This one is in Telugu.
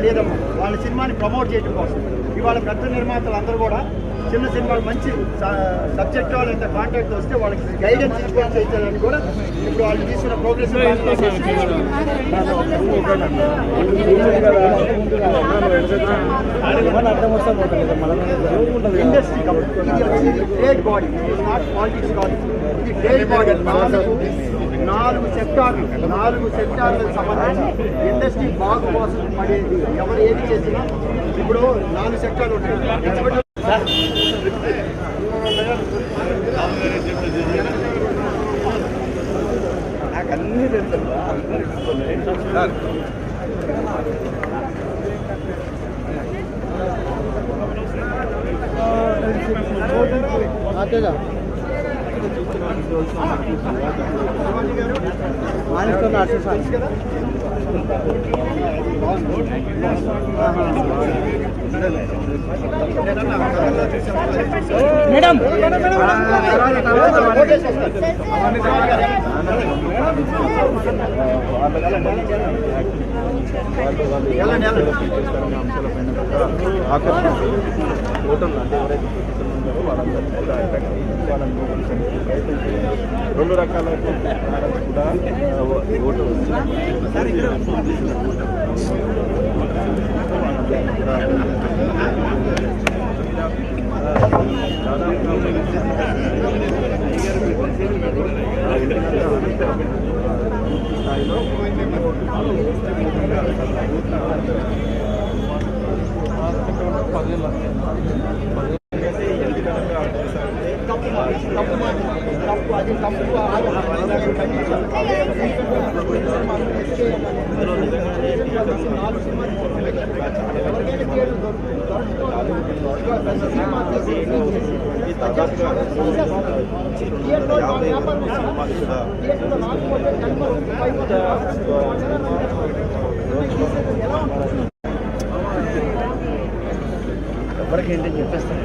లేదమ్మా వాళ్ళ సినిమాని ప్రమోట్ చేయడం కోసం ఇవాళ పెద్ద నిర్మాతలు అందరూ కూడా చిన్న సినిమాలు మంచి సబ్జెక్ట్ వాళ్ళు ఎంత కాంటాక్ట్ వస్తే వాళ్ళకి గైడెన్స్ ఇన్ఫ్లుయెన్స్ అవుతారని కూడా ఇప్పుడు వాళ్ళు తీసుకున్న progress industry great body not politics కాదు, ఇది గ్రేట్ బాడీ. 4 సెక్టార్లకు సంబంధించి ఇండస్ట్రీ బాగు కోసం పడేది ఎవరు ఏది చేసినా ఇప్పుడు 4 సెక్టార్లు ఉంటాయి. నాకు అన్నీ తెలుసు. మేడం రెండు రకాల కూడా ఓటు స్థాయిలో ఎవరికి ఏంటని చెప్పేస్తాను.